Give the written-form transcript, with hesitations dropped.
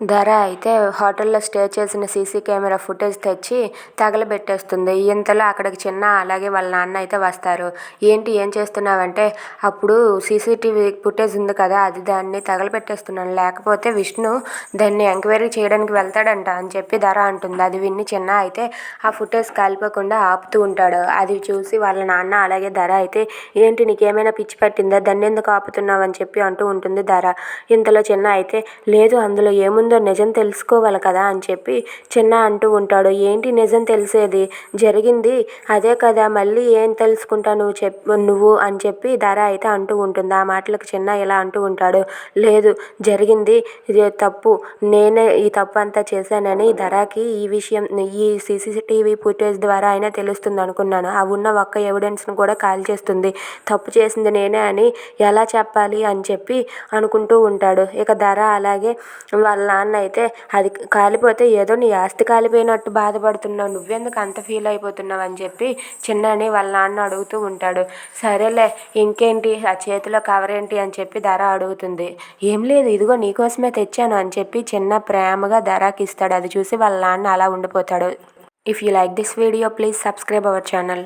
ధర అయితే హోటల్లో స్టే చేసిన సీసీ కెమెరా ఫుటేజ్ తెచ్చి తగలబెట్టేస్తుంది. ఇంతలో అక్కడికి చిన్న అలాగే వాళ్ళ నాన్న అయితే వస్తారు. ఏంటి ఏం చేస్తున్నావంటే, అప్పుడు సీసీటీవీ ఫుటేజ్ ఉంది కదా, దాన్ని తగలబెట్టేస్తున్నాను, లేకపోతే విష్ణు దాన్ని ఎంక్వైరీ చేయడానికి వెళ్తాడంట అని చెప్పి ధర అంటుంది. అది విని చిన్న అయితే ఆ ఫుటేజ్ కాలిపోకుండా ఆపుతూ ఉంటాడు. అది చూసి వాళ్ళ నాన్న అలాగే ధర అయితే, ఏంటి నీకేమైనా పిచ్చి పట్టిందా, దాన్ని ఎందుకు ఆపుతున్నావు అని చెప్పి అంటూ ఉంటుంది ధర. ఇంతలో చిన్న అయితే, లేదు అందులో ఏముందో నిజం తెలుసుకోవాలి కదా అని చెప్పి చిన్న అంటూ ఉంటాడు. ఏంటి నిజం తెలిసేది, జరిగింది అదే కదా, మళ్ళీ ఏం తెలుసుకుంటా నువ్వు అని చెప్పి ధర అయితే అంటూ ఉంటుంది. ఆ మాటలకు చిన్న ఇలా అంటూ ఉంటాడు, లేదు జరిగింది ఇదే తప్పు, నేనే ఈ తప్పు అంతా చేశానని ధరకి ఈ విషయం ఈ సీసీటీవీ ఫుటేజ్ ద్వారా అయినా తెలుస్తుంది అనుకున్నాను. ఆ ఉన్న ఒక్క ఎవిడెన్స్ను కూడా కాల్ చేస్తుంది. తప్పు చేసింది నేనే అని ఎలా చెప్పాలి అని చెప్పి అనుకుంటూ ఉంటాడు. ఇక ధర అలాగే వాళ్ళ నాన్న అయితే, అది కాలిపోతే ఏదో నీ ఆస్తి కాలిపోయినట్టు బాధపడుతున్నావు, నువ్వెందుకు అంత ఫీల్ అయిపోతున్నావు అని చెప్పి చిన్నని వాళ్ళ నాన్న అడుగుతూ ఉంటాడు. సరేలే ఇంకేంటి, ఆ చేతిలో కవర్ ఏంటి అని చెప్పి ధర అడుగుతుంది. ఏం లేదు, ఇదిగో నీకోసమే తెచ్చాను అని చెప్పి చిన్న ప్రేమగా ధరకి ఇస్తాడు. అది చూసి వాళ్ళ నాన్న అలా ఉండిపోతాడు. If you like this video please subscribe our channel.